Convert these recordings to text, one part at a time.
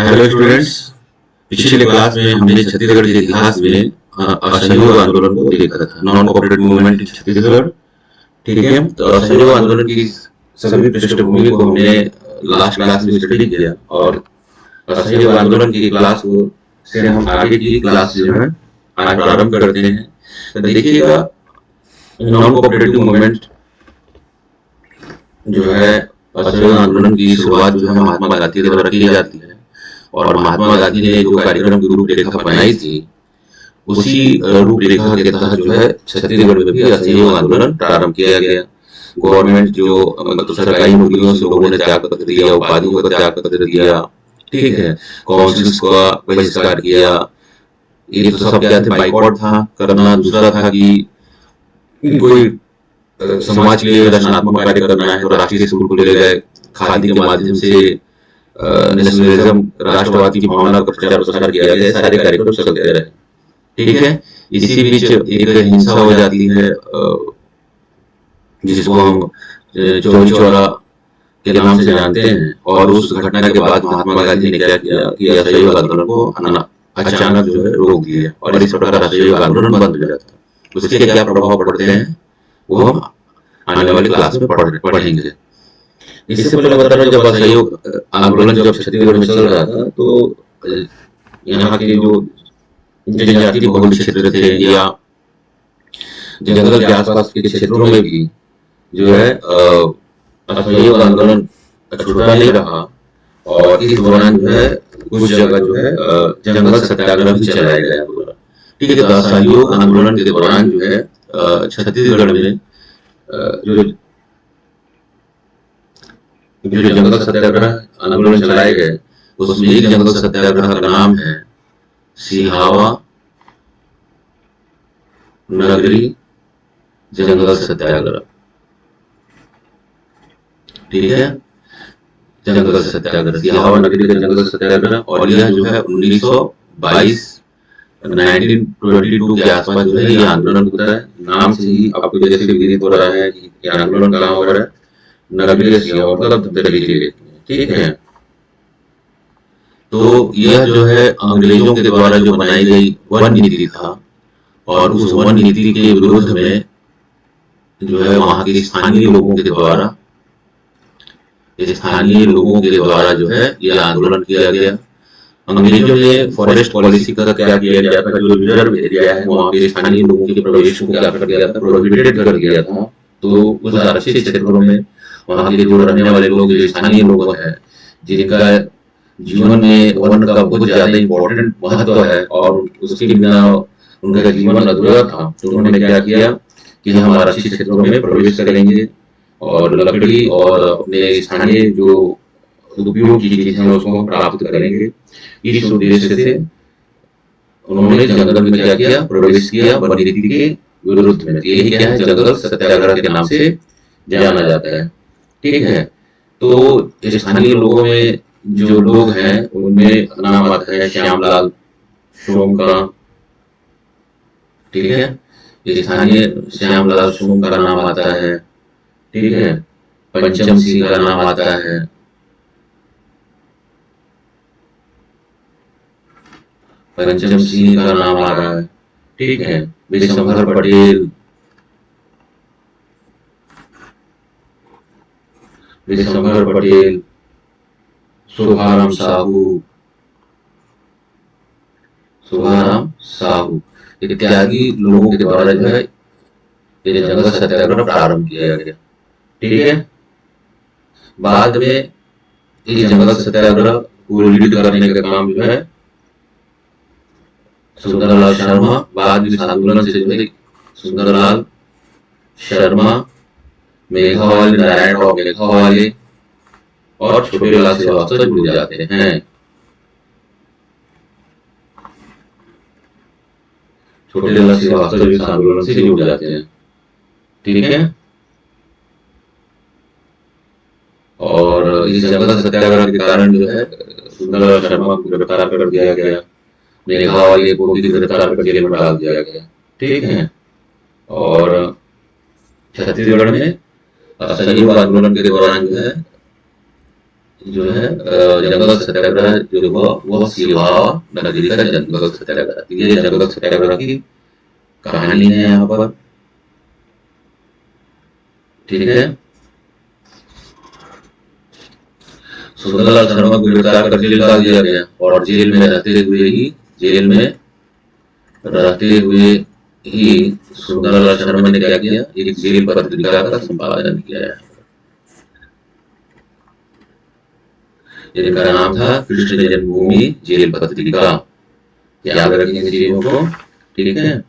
Hello students. पिछले class में हमने छत्तीसगढ़ के इतिहास में असहयोग आंदोलन को देखा था, non cooperative movement in Chhattisgarh. ठीक है, तो असहयोग आंदोलन की सभी पृष्ठभूमि को हमने लास्ट क्लास में स्टडी किया और असहयोग आंदोलन की क्लास को से हम आगे की क्लास जो है आज प्रारंभ करते हैं। तो देखिएगा, नॉन कोऑपरेटिव मूवमेंट जो है असहयोग आंदोलन की शुरुआत जो है महात्मा गांधी के द्वारा की जाती है और महात्मा गांधी ने जो कार्यक्रम की रूपरेखा बनाई थी उसी रूपरेखा के तहत जो है छत्तीसगढ़ में भी असहयोग आंदोलन प्रारंभ किया गया। गवर्नमेंट जो मतलब सरकारी नौकरियों से लोगों ने त्याग पत्र दिया, उपाधियों का त्याग पत्र दिया, ठीक है, काउंसिल्स का बहिष्कार किया। ये तो सब क्या थे, बाइकआउट था करना। दूसरा था कि कोई समाज के लिए रचनात्मक कार्य करना है तो राष्ट्रीय स्कूल को ले गए, खादी के माध्यम से नेशनलिज्म, राष्ट्रवाद की भावना का प्रचार प्रसार किया गया। सारे कार्यक्रम चलते रहे, ठीक है। इसी बीच एक हिंसा हो जाती है जिसको हम चौरी चौरा के नाम से जानते हैं, और उस घटना के बाद महात्मा गांधी ने क्या किया कि असहयोग आंदोलन को अचानक जो है रोक दिया और इस प्रकार असहयोग आंदोलन बंद हो जाता है। उसके क्या प्रभाव पड़ते हैं वो हम आने वाली क्लास में पढ़ेंगे। इससे पहले बता रहा हूँ, जब असहयोग आंदोलन जब छत्तीसगढ़ में चल रहा था तो यहाँ के जो जनजाति बहुल क्षेत्र थे या जंगल के आसपास के क्षेत्रों में भी जो है असहयोग आंदोलन छूटा नहीं रहा और इस दौरान जो है कुछ जगह जो है जंगल सत्याग्रह भी चलाया गया पूरा। ठीक है, तो असहयोग आंदोलन के दौरान जो है छत्तीसगढ़ में जो जंगल सत्याग्रह आंदोलन चलाए गए उसमें एक जंगल सत्याग्रह का नाम है सिहावा नगरी जंगल सत्याग्रह। ठीक है, जंगल सत्याग्रह, सिहावा नगरी का जंगल सत्याग्रह। और यह जो है 1922 के आसपास जो है ये आंदोलन होता है। नाम से ही आपको जैसे विदित हो रहा है कि ये आंदोलन कहाँ हो रहा है, नगरीय सिहावा मतलब धमतरी जिले। ठीक है, तो यह जो है अंग्रेजों के द्वारा जो बनाई गई वन नीति था और उस वन नीति के विरोध में जो है वहां के स्थानीय लोगों के द्वारा जो है यह आंदोलन किया गया। अंग्रेजों ने फॉरेस्ट पॉलिसी का क्या किया गया था, जो रिजर्व एरिया है वहां पे स्थानीय लोगों के प्रवेश को क्या कर दिया था, प्रोहिबिटेड कर दिया था। तो उस आरक्षित क्षेत्रों में वहां के जो रहने वाले लोग, जो स्थानीय लोग हैं, जिनका जीवन में वन का बहुत ज्यादा इंपॉर्टेंट महत्व है और उसके बिना उनका जीवन अधूरा था, तो उन्होंने क्या किया कि हम आरक्षित क्षेत्रों में प्रवेश करेंगे और लकड़ी और अपने स्थानीय जो उपयोग की चीजें हैं उसको प्राप्त करेंगे। इस उद्देश्य से उन्होंने जंगल में क्या किया, प्रवेश किया वन नीति के विरुद्ध में। यही क्या है, जंगल सत्याग्रह के नाम से जाना जाता है। ठीक है, तो स्थानीय लोगों में जो लोग हैं उनमें नाम आता है श्यामलाल सोमका। ठीक है, स्थानीय श्यामलाल सोम का नाम आता है। ठीक है, पंचम सिंह का नाम आता है, पंचम सिंह का नाम आ रहा है। ठीक है, विशंभर पटेल, शुभाराम साहू इत्यादि लोगों के द्वारा जो है ये जंगल सत्याग्रह प्रारंभ किया गया। ठीक है, बाद में ये जंगल सत्याग्रह को लीड करने का काम जो है सुंदरलाल शर्मा, बाद में आंदोलन से जो है सुंदरलाल शर्मा, मेघावाले, नारायण राव मेघावाले और छोटेलाल श्रीवास्तव जुड़ जाते हैं। छोटेलाल श्रीवास्तव इस आंदोलन से जुड़ जाते हैं। ठीक है, और इस जंगल सत्याग्रह के कारण जो है सुंदरलाल शर्मा को गिरफ्तार कर दिया गया, मेघावाले को भी गिरफ्तार कर जेल में डाल दिया गया। ठीक है, और छत्तीसगढ़ में असहयोग आंदोलन के दौरान जो है जो है जंगल सत्याग्रह जो हुआ वह सिवावा नगरी का जंगल सत्याग्रह। ये जंगल सत्याग्रह की कहानी है यहाँ पर, ठीक है। सुंदरलाल शर्मा को गिरफ्तार कर जेल डाल दिया गया और जेल में रहते हुए ही सुंदरलाल शर्मा ने क्या किया, एक जेल पत्रिका का संपादन किया है जिनका नाम था कृष्ण जन्मभूमि जेल पत्रिका। याद रखेंगे चीजों को, ठीक है।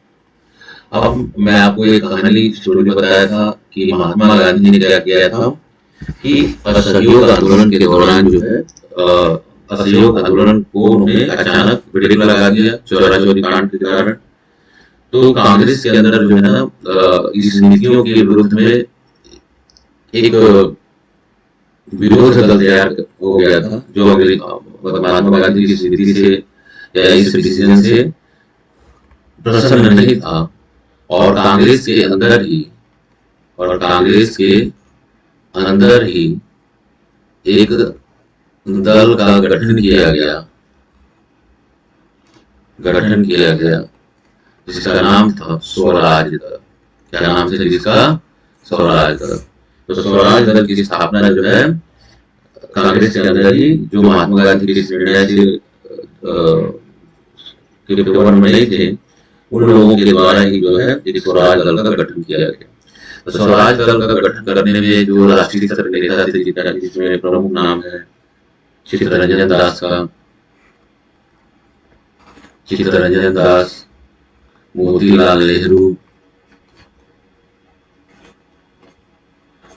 अब मैं आपको एक कहानी स्टोरी में बताया था कि महात्मा गांधी ने क्या किया था कि असहयोग आंदोलन के दौरान जो है असहयोग आंदोलन को उन्होंने अचानक ब्रेक लगा दिया चौरा चौरी कांड के कारण। तो कांग्रेस के अंदर जो है ना इस नीतियों के विरुद्ध में एक विरोध दल तैयार हो गया था जो महात्मा गांधी की स्थिति से या इस डिसीजन से प्रसन्न नहीं था। और कांग्रेस के अंदर ही एक दल का गठन किया गया जिसका नाम था स्वराज दल। क्या नाम था जिसका? स्वराज दल। तो स्वराज दल की स्थापना जो है कांग्रेस के अंदर ही, जो महात्मा गांधी के निर्णय के प्रबंध में नहीं थे, उन लोगों के द्वारा ही जो है एक स्वराज दल का गठन किया गया। तो स्वराज दल का गठन करने में जो राष्ट्रीय स्तर के नेता थे, जिसमें प्रमुख नाम है चित्तरंजन दास का, चित्तरंजन दास, मोतीलाल नेहरू,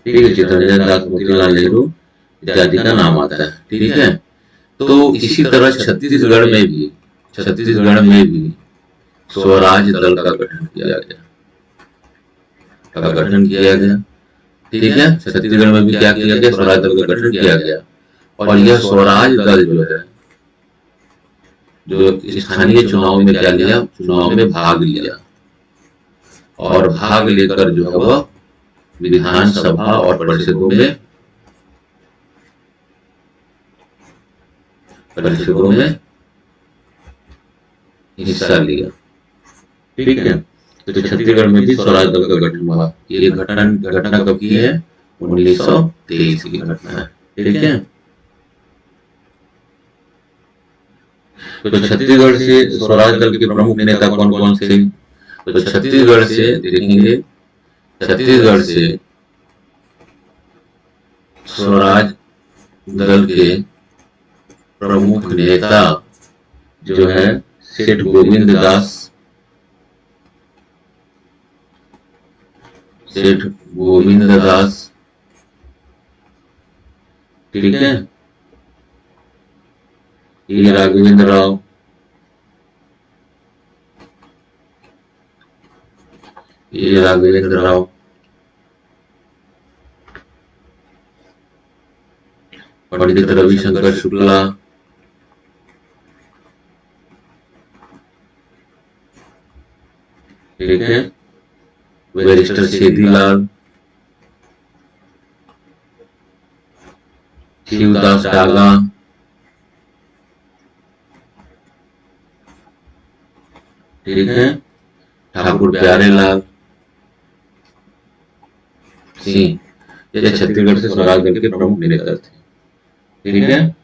ठीक है, चित्तरंजन दास, मोतीलाल नेहरू इत्यादि का नाम आता है, ठीक है। तो इसी तरह छत्तीसगढ़ में भी स्वराज दल का गठन किया गया, ठीक है। छत्तीसगढ़ में भी क्या किया गया, स्वराज दल का गठन किया गया। और यह स्वराज दल जो है, जो स्थानीय चुनाव में क्या लिया, चुनाव में भाग लिया और भाग लेकर जो है वह विधानसभा और परिषदों में हिस्सा लिया, ठीक है। तो छत्तीसगढ़ में भी स्वराज दल का गठन हुआ। ये घटना कब की है? 1923 की घटना है, ठीक है। तो छत्तीसगढ़ से स्वराज दल के प्रमुख नेता कौन कौन से? तो छत्तीसगढ़ से देखेंगे, छत्तीसगढ़ से स्वराज दल के प्रमुख नेता जो है सेठ गोविंद दास, ठीक है, ये राघवेंद्र राव, पंडित रविशंकर शुक्ला, ठीक है, बैरिस्टर सेठीलाल, शिवदास डागा, ठीक है, ठाकुर प्यारेलाल सिंह, ये छत्तीसगढ़ से स्वराज दल के प्रमुख नेता थे, ठीक है।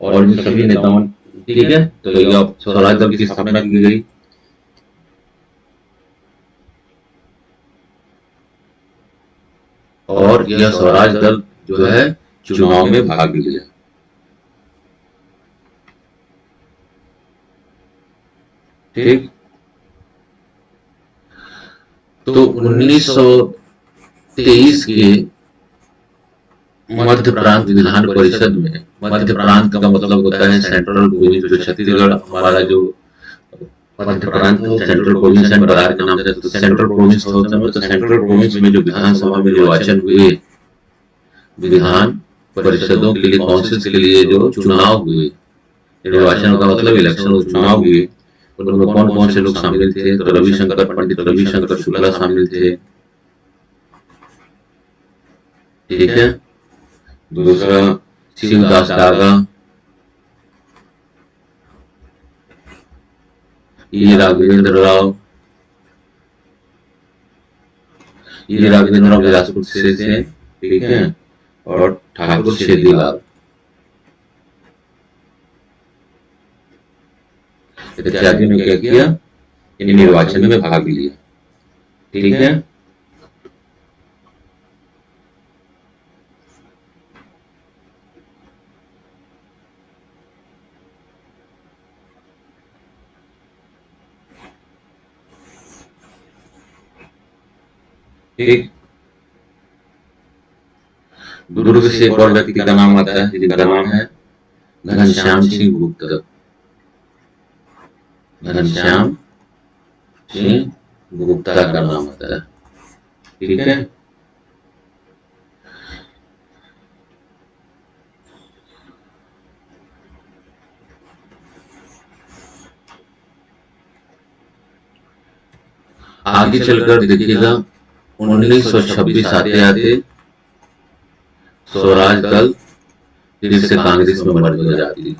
और इन सभी नेताओं, ठीक है, तो यह स्वराज दल की स्थापना की गई और यह स्वराज दल जो है चुनाव में भाग लिया, ठीक। तो 1923 के मध्य प्रांत विधान परिषद में, मध्य प्रांत का मतलब होता है सेंट्रल प्रोविंस, जो छत्तीसगढ़ हमारा जो मध्य प्रांत सेंट्रल प्रोविंस है, बिहार के नाम से तो सेंट्रल प्रोविंस होता है। तो सेंट्रल प्रोविंस में जो विधानसभा में निर्वाचन हुए, विधान परिषदों के लिए, काउंसिल के लिए जो चुनाव हुए, निर्वाचन का मतलब इलेक्शन, चुनाव हुए, उनमें कौन कौन से लोग शामिल थे? तो पंडित रविशंकर शुक्ला शामिल थे, ठीक है। दूसरा शिवदास डागा, राघवेंद्र राव, राघवेंद्र राव बिलासपुर से, ठीक है। और ठाकुर शेदीलाल, इत्यादि ने क्या किया, इन निर्वाचन में भाग लिया, ठीक है। ठीक। दुर्ग से एक और व्यक्ति का नाम आता है, जिनका नाम है घनश्याम सिंह गुप्ता, घनश्याम सिंह गुप्ता का नाम आता है, ठीक है। आगे चलकर देखिएगा 1926 आते आते स्वराज दल फिर से कांग्रेस में मर्ज हो जाती है,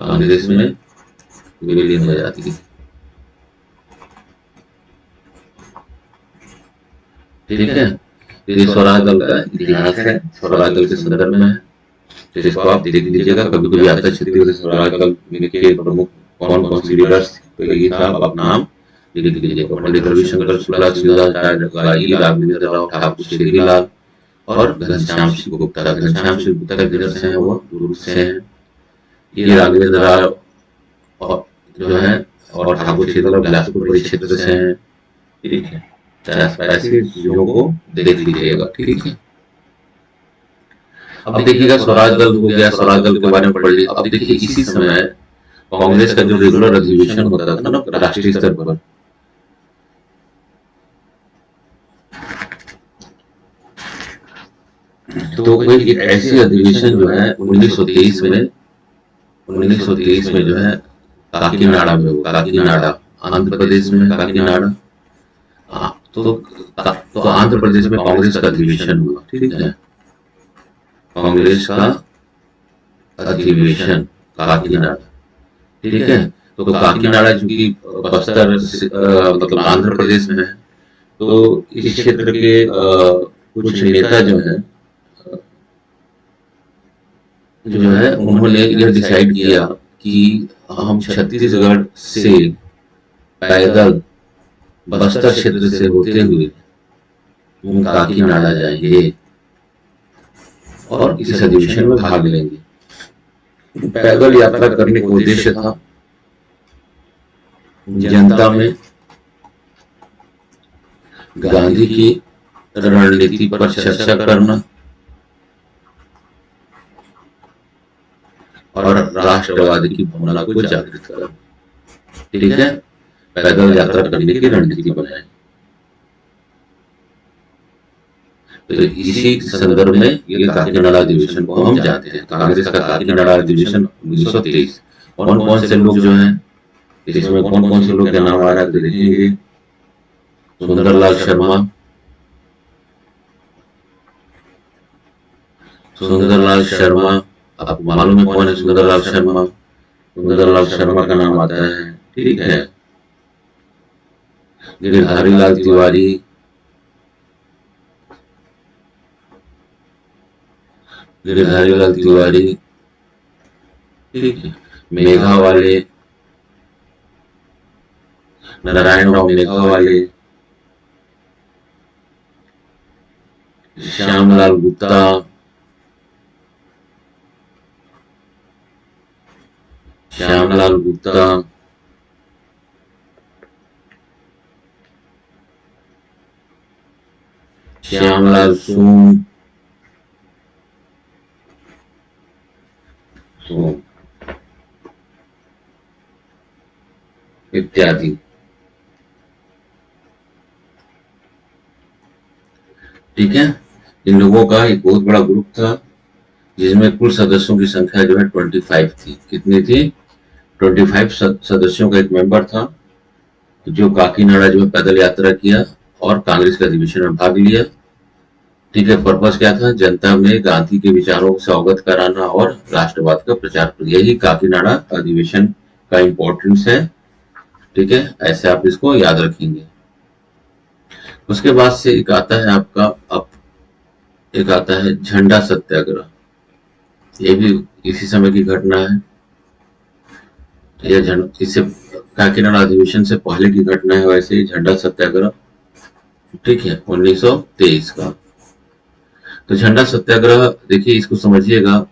कांग्रेस में विलीन हो जाती है, ठीक है। ये स्वराज दल का इतिहास है, स्वराज दल के संदर्भ में है, तो इसको आप देख लीजिएगा। कभी कभी आता छत्तीसगढ़ स्वराज दल के प्रमुख कौन कौन सी लीडर्स, तो ये था, आप नाम लिख लीजिएगा। पंडित रविशंकर शुक्ला, राघवेंद्र राव, ठाकुर शेदीलाल और घनश्याम सिंह गुप्ता। घनश्याम सिंह गुप्ता के लीडर्स हैं वो दुर्ग से हैं, ये राघवेंद्र राव और जो है और ठाकुर शेदीलाल बिलासपुर परिक्षेत्र से हैं, ठीक है। ऐसी चीजों को देख लीजिएगा, ठीक है। अब देखिएगा स्वराज दल हो गया, स्वराज दल के बारे में पढ़ लीजिए। अब देखिए इसी समय कांग्रेस का जो रेगुलर अधिवेशन होता था ना राष्ट्रीय स्तर पर, तो कोई एक ऐसी अधिवेशन जो है 1923 में जो है काकीनाडा में हुआ, काकीनाडा आंध्र प्रदेश में, काकीनाडा। तो आंध्र प्रदेश में कांग्रेस का अधिवेशन हुआ, ठीक है। कांग्रेस का अधिवेशन काकीनाडा, ठीक है। तो काकीनाडा चूंकि बस्तर मतलब आंध्र प्रदेश में है, तो इस क्षेत्र के कुछ नेता जो है उन्होंने यह डिसाइड किया कि हम छत्तीसगढ़ से पैदल बस्तर क्षेत्र से होते हुए हम काकीनाडा जाएंगे और इस अधिवेशन में भाग लेंगे। पैदल यात्रा करने का उद्देश्य था जनता में गांधी की रणनीति पर चर्चा करना और राष्ट्रवाद की भावना को जागृत करना, ठीक है। पैदल यात्रा करने की रणनीति बनाई। तो इसी संदर्भ में ये काकीनाडा अधिवेशन को हम जानते हैं, कांग्रेस का काकीनाडा अधिवेशन 1923। कौन कौन से लोग जो हैं इसमें, कौन कौन से लोग के नाम आ रहा है देखेंगे। सुंदरलाल शर्मा, सुंदरलाल शर्मा, आपको मालूम है कौन है सुंदरलाल शर्मा? सुंदरलाल शर्मा का नाम आता है, ठीक है। गिरधारी लाल तिवारी, गिरधारी लाल तिवारी, ठीक है। मेघावाले, नारायण राव मेघावाले, श्यामलाल गुप्ता, श्यामलाल गुप्ता, श्यामलाल सून, इत्यादि, ठीक है। इन लोगों का एक बहुत बड़ा ग्रुप था जिसमें कुल सदस्यों की संख्या जो है 25 थी। कितनी थी? 25 सदस्यों का एक मेंबर था जो काकीनाडा जो है पैदल यात्रा किया और कांग्रेस के अधिवेशन में भाग लिया। ठीक है, पर्पस क्या था? जनता में गांधी के विचारों से अवगत कराना और राष्ट्रवाद का प्रचार। यही काकीनाडा अधिवेशन का इंपॉर्टेंस है। ठीक है, ऐसे आप इसको याद रखेंगे। उसके बाद से एक आता है आपका एक आता है झंडा सत्याग्रह। ये भी इसी समय की घटना है। यह इससे काकीनाडा अधिवेशन से पहले की घटना है। वैसे ही झंडा सत्याग्रह, ठीक है, 1923 का। तो झंडा सत्याग्रह देखिए, इसको समझिएगा।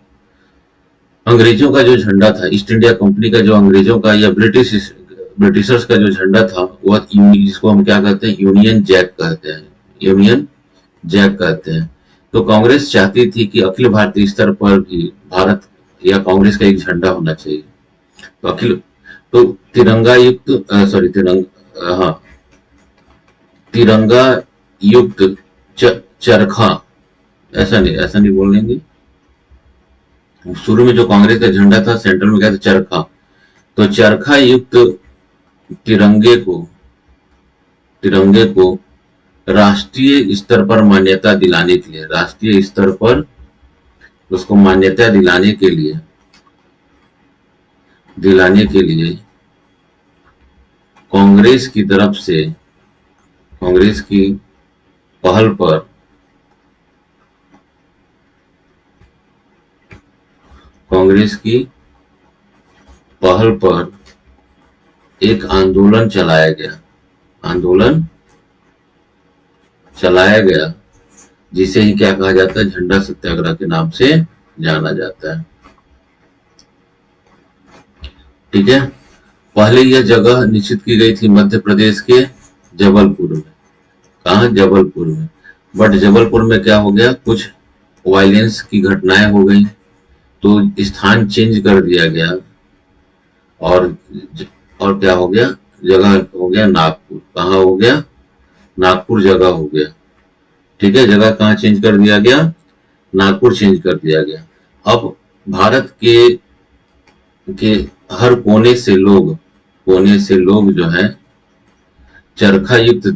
अंग्रेजों का जो झंडा था, ईस्ट इंडिया कंपनी का जो अंग्रेजों का या ब्रिटिशर्स का जो झंडा था, वह जिसको हम क्या कहते हैं, यूनियन जैक कहते हैं। यूनियन जैक कहते हैं। तो कांग्रेस चाहती थी कि अखिल भारतीय स्तर पर भी भारत या कांग्रेस का एक झंडा होना चाहिए। तो तो तिरंगा युक्त सॉरी तिरंगा हाँ तिरंगा युक्त चरखा, ऐसा नहीं बोलेंगे। शुरू में जो कांग्रेस का झंडा था, सेंटर में क्या था? चरखा। तो चरखा युक्त तिरंगे को तिरंगे को राष्ट्रीय स्तर पर मान्यता दिलाने के लिए, राष्ट्रीय स्तर पर उसको मान्यता दिलाने के लिए कांग्रेस की तरफ से, कांग्रेस की पहल पर कांग्रेस की पहल पर एक आंदोलन चलाया गया, जिसे ही क्या कहा जाता है? झंडा सत्याग्रह के नाम से जाना जाता है। ठीक है, पहले यह जगह निश्चित की गई थी मध्य प्रदेश के जबलपुर में। कहा? जबलपुर में। बट जबलपुर में क्या हो गया? कुछ वायलेंस की घटनाएं हो गई, तो स्थान चेंज कर दिया गया। और क्या हो गया? जगह हो गया नागपुर। कहाँ हो गया? नागपुर जगह हो गया। ठीक है, जगह कहाँ चेंज कर दिया गया? नागपुर चेंज कर दिया गया। अब भारत के हर कोने से लोग जो है चरखा युक्त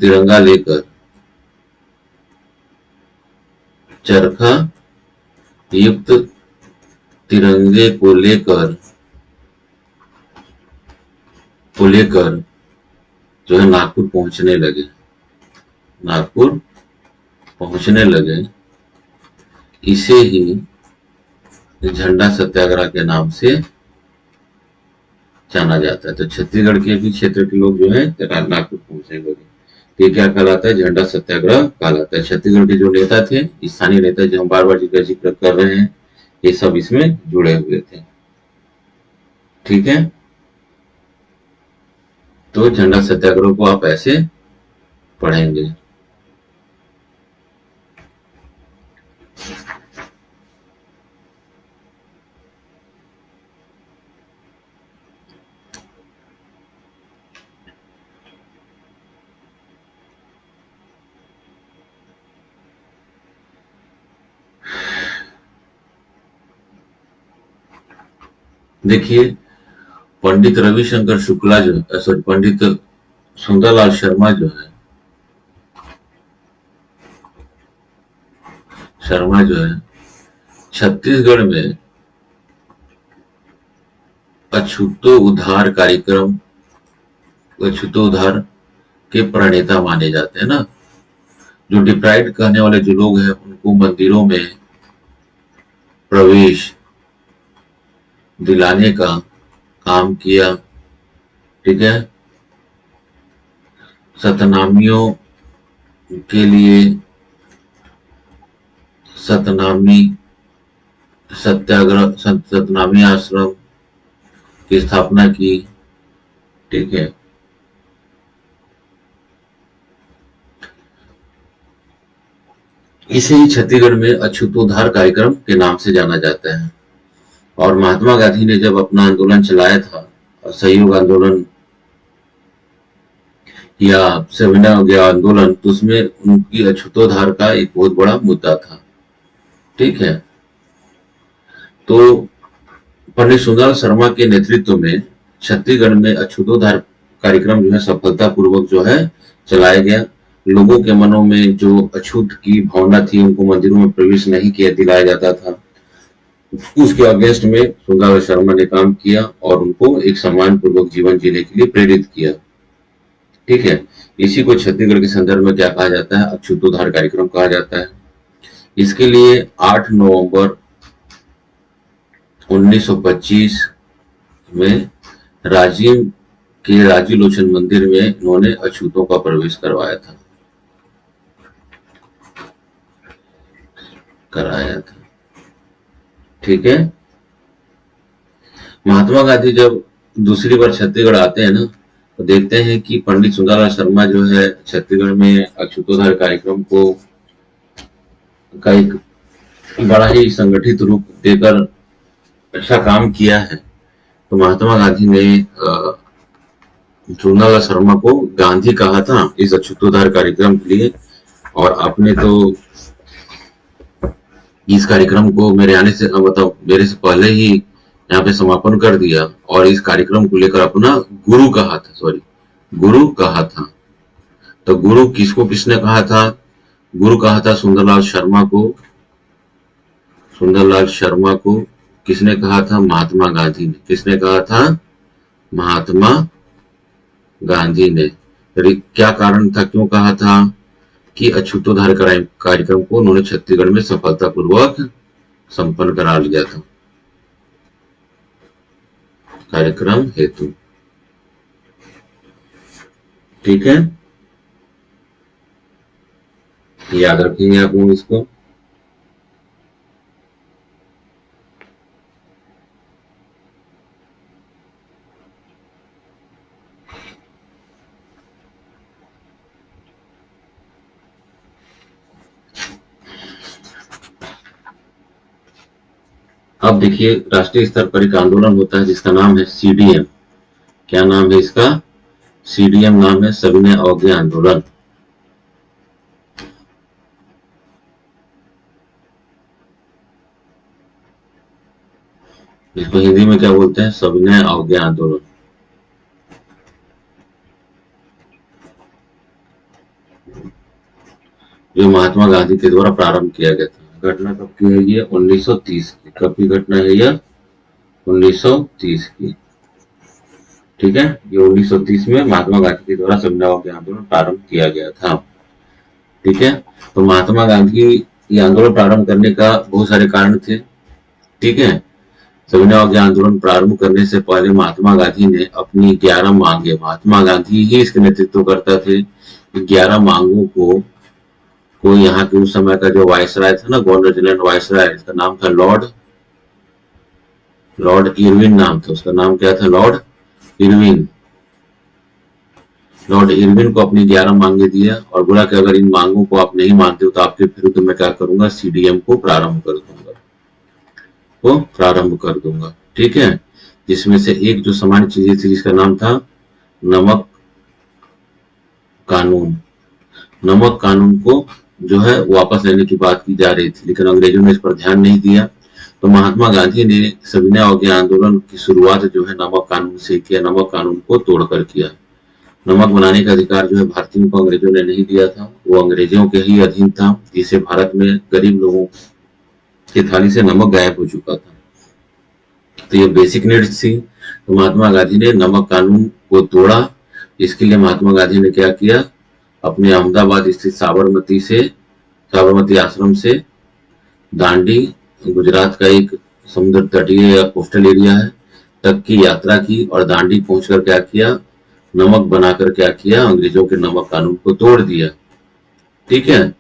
तिरंगे को लेकर जो है नागपुर पहुंचने लगे। इसे ही झंडा सत्याग्रह के नाम से जाना जाता है। तो छत्तीसगढ़ के भी क्षेत्र के लोग जो है नागपुर पहुंचने लगे। ये क्या कहलाता है? झंडा सत्याग्रह कहलाता है। छत्तीसगढ़ के जो नेता थे, स्थानीय नेता, जो हम बार बार जिक्र कर रहे हैं, ये सब इसमें जुड़े हुए थे। ठीक है, तो झंडा सत्याग्रह को आप ऐसे पढ़ेंगे। देखिए, पंडित रविशंकर शुक्ला पंडित सुंदरलाल शर्मा जो है छत्तीसगढ़ में अछूतोद्धार के प्रणेता माने जाते हैं ना। जो डिप्राइव्ड कहने वाले जो लोग हैं, उनको मंदिरों में प्रवेश दिलाने का काम किया। ठीक है, सतनामियों के लिए सतनामी आश्रम की स्थापना की। ठीक है, इसे ही छत्तीसगढ़ में अछूतोद्धार कार्यक्रम के नाम से जाना जाता है। और महात्मा गांधी ने जब अपना आंदोलन चलाया था, सहयोग आंदोलन या सविनय आंदोलन, तो उसमें उनकी अछूतोद्धार का एक बहुत बड़ा मुद्दा था। ठीक है, तो पंडित सुंदरलाल शर्मा के नेतृत्व में छत्तीसगढ़ में अछूतोद्धार कार्यक्रम जो है सफलतापूर्वक जो है चलाया गया। लोगों के मनों में जो अछूत की भावना थी, उनको मंदिरों में प्रवेश नहीं किया दिलाया जाता था, उसके अगेंस्ट में सुंदरलाल शर्मा ने काम किया और उनको एक सम्मान पूर्वक जीवन जीने के लिए प्रेरित किया। ठीक है, इसी को छत्तीसगढ़ के संदर्भ में क्या कहा जाता है, अछूतोद्धार कार्यक्रम कहा जाता है। इसके लिए 8 नवंबर 1925 में राजीव के राजी लोचन मंदिर में इन्होंने अछूतों का प्रवेश कराया था। ठीक है, महात्मा गांधी जब दूसरी बार छत्तीसगढ़ आते हैं ना, तो देखते हैं कि पंडित सुंदरलाल शर्मा जो है छत्तीसगढ़ में अछूतोद्धार कार्यक्रम को का एक बड़ा ही संगठित रूप देकर अच्छा काम किया है। तो महात्मा गांधी ने सुंदरलाल शर्मा को गांधी कहा था इस अछूतोद्धार कार्यक्रम के लिए, और आपने तो इस कार्यक्रम को मेरे आने से मतलब मेरे से पहले ही यहाँ पे समापन कर दिया और इस कार्यक्रम को लेकर अपना गुरु कहा था। तो गुरु किसको किसने कहा था? गुरु कहा था सुंदरलाल शर्मा को किसने कहा था? महात्मा गांधी ने। किसने कहा था? महात्मा गांधी ने। क्या कारण था, क्यों कहा था? कि अछूतोद्धार कार्यक्रम को उन्होंने छत्तीसगढ़ में सफलतापूर्वक संपन्न करा लिया था कार्यक्रम हेतु। ठीक है, याद रखेंगे आप लोग इसको। अब देखिए, राष्ट्रीय स्तर पर एक आंदोलन होता है जिसका नाम है सीडीएम। क्या नाम है इसका? सीडीएम नाम है, सविनय अवज्ञा आंदोलन। इसको हिंदी में क्या बोलते हैं? सविनय अवज्ञा आंदोलन। जो महात्मा गांधी के द्वारा प्रारंभ किया गया था। घटना कब की है ये? 1930 की। कब की घटना है यह? 1930 की। ठीक है, ये 1930 में महात्मा गांधी के द्वारा सविनय अवज्ञा आंदोलन प्रारंभ किया गया था। ठीक है, तो महात्मा गांधी ये आंदोलन प्रारंभ करने का बहुत सारे कारण थे। ठीक है, सविनय अवज्ञा आंदोलन प्रारंभ करने से पहले महात्मा गांधी ने अपनी 11 मांगे, महात्मा गांधी ही इसके नेतृत्व करता थे, 11 मांगों को यहाँ के उस समय का जो वायसराय था ना, गवर्नर जनरल वायसराय, इसका नाम था लॉर्ड इरविन नाम था उसका। नाम क्या था? लॉर्ड इरविन को अपनी 11 मांगे दिया और बोला कि अगर इन मांगों को आप नहीं मानते हो तो आपके विरुद्ध मैं क्या करूंगा? सीडीएम को प्रारंभ कर दूंगा। ठीक है, जिसमें से एक जो सामान्य चीज थी जिसका नाम था नमक कानून को जो है वापस लेने की बात की जा रही थी, लेकिन अंग्रेजों ने इस पर ध्यान नहीं दिया। तो महात्मा गांधी ने सविनय अवज्ञा आंदोलन की शुरुआत जो है नमक कानून से किया, नमक कानून को तोड़कर किया। नमक बनाने का अधिकार जो है भारतीयों को अंग्रेजों ने नहीं दिया था, वो अंग्रेजों के ही अधीन था, जिससे भारत में गरीब लोगों की थाली से नमक गायब हो चुका था। तो ये बेसिक नीड्स थी। तो महात्मा गांधी ने नमक कानून को तोड़ा। इसके लिए महात्मा गांधी ने क्या किया? अपने अहमदाबाद स्थित साबरमती आश्रम से दांडी, गुजरात का एक समुद्र तटीय या कोस्टल एरिया है, तक की यात्रा की और दांडी पहुंचकर क्या किया? नमक बनाकर क्या किया? अंग्रेजों के नमक कानून को तोड़ दिया। ठीक है,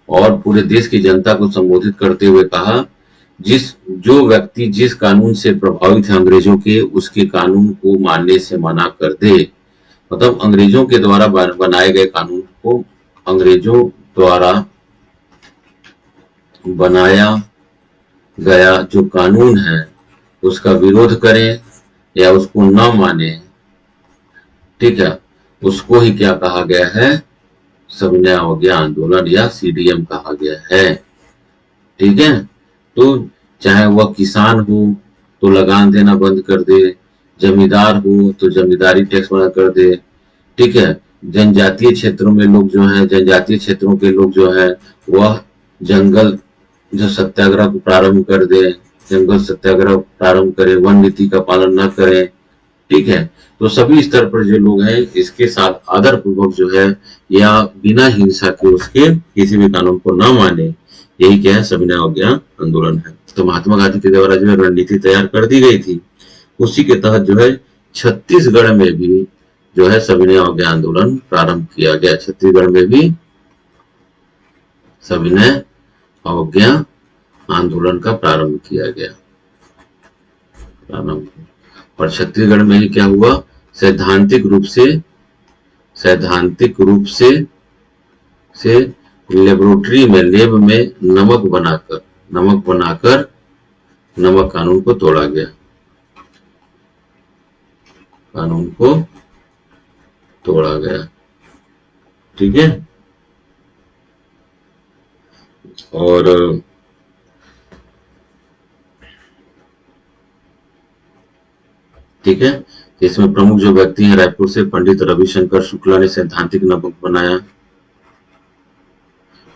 और पूरे देश की जनता को संबोधित करते हुए कहा, जो व्यक्ति जिस कानून से प्रभावित है अंग्रेजों के, उसके कानून को मानने से मना कर दे। मतलब अंग्रेजों के द्वारा बनाए गए कानून को, अंग्रेजों द्वारा बनाया गया जो कानून है उसका विरोध करें या उसको न माने, ठीक है, उसको ही क्या कहा गया है? सविनय अवज्ञा आंदोलन या सीडीएम कहा गया है। ठीक है, तो चाहे वह किसान हो तो लगान देना बंद कर दे, जमींदार हो तो जमींदारी टैक्स बंद कर दे, ठीक है, जनजातीय क्षेत्रों में लोग जो है, जनजातीय क्षेत्रों के लोग जो है वह जंगल जो सत्याग्रह को प्रारंभ कर दे, जंगल सत्याग्रह प्रारंभ करे, वन नीति का पालन न करें, ठीक है। तो सभी स्तर पर जो लोग हैं इसके साथ आदर पूर्वक जो है या बिना हिंसा के उसके किसी भी कानून को न माने, यही क्या है, सविनय अवज्ञा आंदोलन है। तो महात्मा गांधी के द्वारा जो है रणनीति तैयार कर दी गई थी, उसी के तहत जो है छत्तीसगढ़ में भी जो है सविनय अवज्ञा आंदोलन प्रारंभ किया गया। छत्तीसगढ़ में भी सविनय अवज्ञा आंदोलन का प्रारंभ किया गया। प्रारंभ और छत्तीसगढ़ में ही क्या हुआ, सैद्धांतिक रूप से लेबोरेटरी में, लेब में नमक बनाकर नमक कानून को तोड़ा गया, कानून को तोड़ा गया, ठीक है। और ठीक है, इसमें प्रमुख जो व्यक्ति हैं, रायपुर से पंडित रविशंकर शुक्ला ने सैद्धांतिक नमक बनाया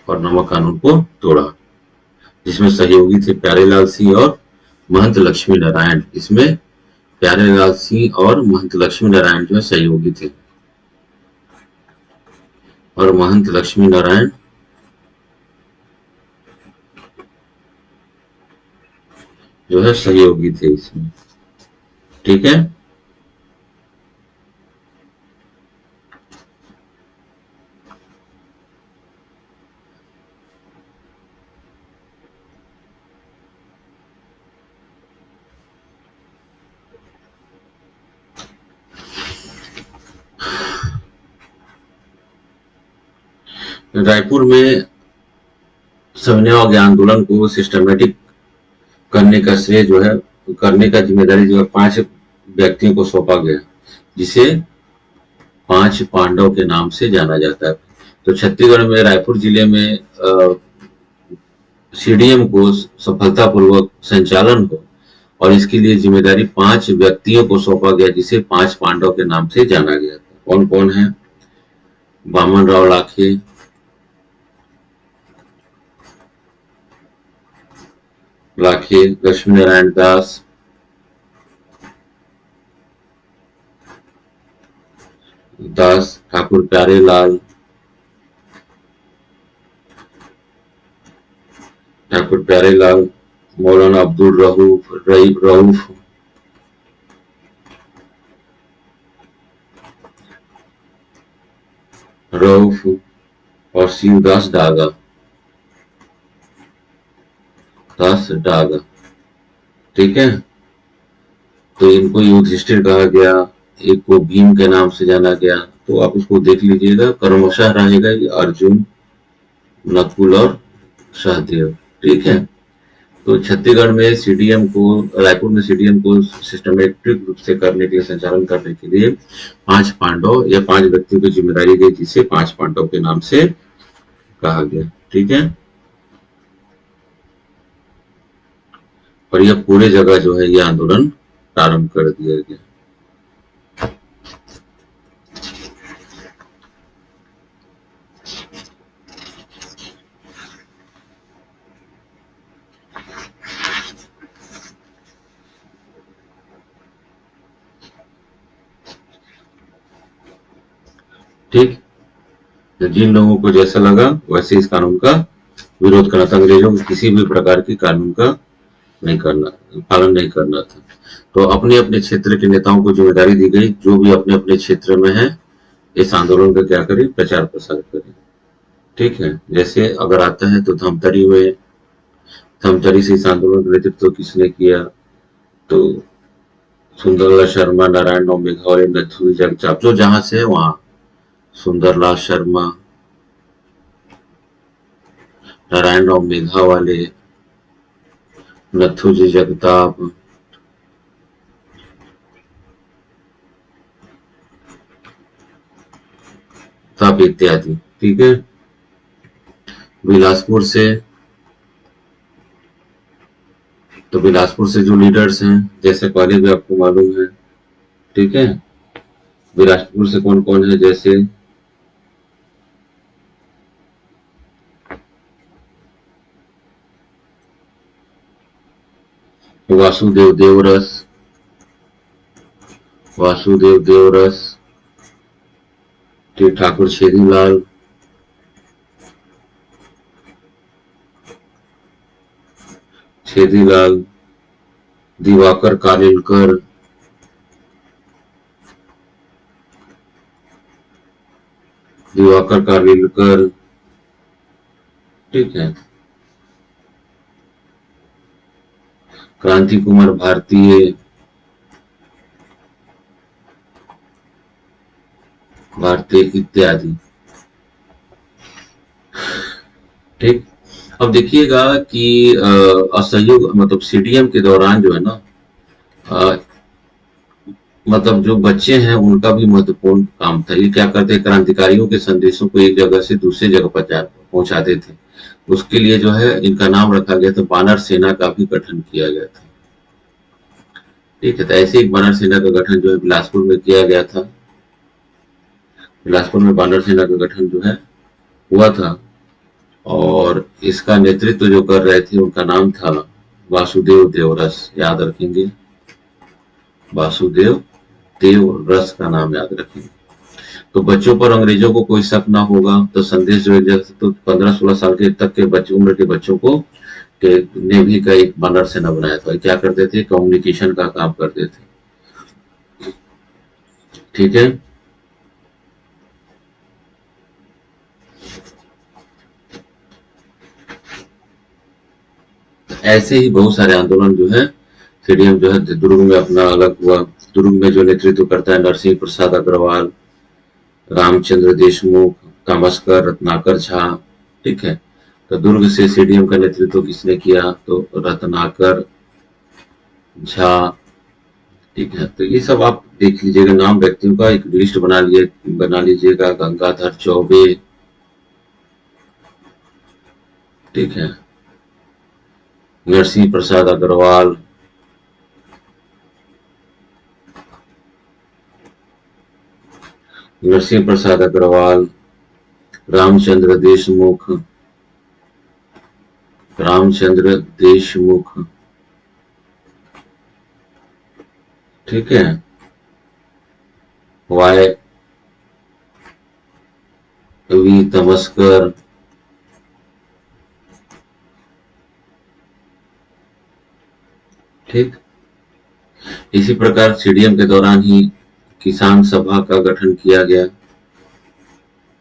और नमक कानून को तोड़ा, जिसमें सहयोगी थे प्यारेलाल सिंह और महंत लक्ष्मी नारायण। इसमें प्यारेलाल सिंह और महंत लक्ष्मी नारायण जो है सहयोगी थे, और महंत लक्ष्मी नारायण जो है सहयोगी थे इसमें, ठीक है। रायपुर में सविनय अवज्ञा आंदोलन को सिस्टमेटिक करने का श्रेय जो है, करने का जिम्मेदारी जो है 5 व्यक्तियों को सौंपा गया, जिसे 5 पांडव के नाम से जाना जाता है। तो छत्तीसगढ़ में रायपुर जिले में सीडीएम को सफलतापूर्वक संचालन हो और इसके लिए जिम्मेदारी 5 व्यक्तियों को सौंपा गया, जिसे 5 पांडव के नाम से जाना गया था। कौन कौन है, बामन राव लाखे, लक्ष्मी नारायण दास, ठाकुर प्यारेलाल, मौलाना अब्दुल रऊफ और शिवदास डागा, ठीक है। तो इनको युधिष्ठिर कहा गया, एक को भीम के नाम से जाना गया। तो आप उसको देख लीजिएगा, क्रमशः रहेगा ये अर्जुन, नकुल और सहदेव, ठीक है। तो छत्तीसगढ़ में सीडीएम को, रायपुर में सीडीएम को सिस्टमेटिक रूप से करने के लिए, संचालन करने के लिए 5 पांडव या 5 व्यक्तियों की जिम्मेदारी दी, जिसे 5 पांडव के नाम से कहा गया, ठीक है। और यह पूरे जगह जो है यह आंदोलन प्रारंभ कर दिया गया। ठीक, जिन लोगों को जैसा लगा वैसे इस कानून का विरोध करना था। अंग्रेजों को किसी भी प्रकार की कानून का पालन नहीं करना था। तो अपने अपने क्षेत्र के नेताओं को जिम्मेदारी दी गई, जो भी अपने अपने क्षेत्र में है इस आंदोलन का क्या करें, प्रचार प्रसार करें, ठीक है। जैसे अगर आता है तो धमतरी से इस आंदोलन का नेतृत्व किसने किया, तो सुंदरलाल शर्मा, नारायण राव मेघवाले, नथु जगताप, जो जहां से है वहां सुंदरलाल शर्मा, नारायण राव मेघवाले, नथुजी जगताप, तप इत्यादि, ठीक है। बिलासपुर से, तो बिलासपुर से जो लीडर्स हैं, जैसे पहले भी आपको मालूम है, ठीक है। बिलासपुर से कौन कौन है, जैसे वासुदेव देवरस, वासुदेव देवरस, ठाकुर छेदीलाल, छेदीलाल, दिवाकर कालेलकर, दिवाकर कालेलकर, ठीक है, क्रांति कुमार भारतीय, भारतीय इत्यादि। ठीक। अब देखिएगा कि असहयोग मतलब सीडीएम के दौरान जो है ना, मतलब जो बच्चे हैं उनका भी महत्वपूर्ण काम था। ये क्या करते, क्रांतिकारियों के संदेशों को एक जगह से दूसरी जगह पहुंचाते थे। उसके लिए जो है इनका नाम रखा गया था, बानर सेना का भी गठन किया गया था। ठीक है, तो ऐसे एक बानर सेना का गठन जो है बिलासपुर में किया गया था। बिलासपुर में बानर सेना का गठन जो है हुआ था, और इसका नेतृत्व जो कर रहे थे उनका नाम था वासुदेव देवरस। याद रखेंगे, वासुदेव देवरस का नाम याद रखेंगे। तो बच्चों पर अंग्रेजों को कोई शक ना होगा, तो संदेश जो है तो 15-16 साल के तक के बच्चे उम्र के बच्चों को नेवी का एक बानर सेना बनाया था। क्या करते थे, कम्युनिकेशन का काम करते थे। ठीक है, ऐसे ही बहुत सारे आंदोलन जो है सीडीएम जो है दुर्ग में अपना अलग हुआ। दुर्ग में जो नेतृत्व करता है नरसिंह प्रसाद अग्रवाल, रामचंद्र देशमुख, कामस्कर, रत्नाकर झा। ठीक है, तो दुर्ग से सीडीएम का नेतृत्व किसने किया, तो रत्नाकर झा। ठीक है, तो ये सब आप देख लीजिएगा, नाम व्यक्तियों का एक लिस्ट बना लीजिएगा। गंगाधर चौबे, ठीक है, नरसिंह प्रसाद अग्रवाल, नरसिंह प्रसाद अग्रवाल, रामचंद्र देशमुख, रामचंद्र देशमुख। ठीक है, वाई वी तमस्कर, ठीक। इसी प्रकार सीडीएम के दौरान ही किसान सभा का गठन किया गया।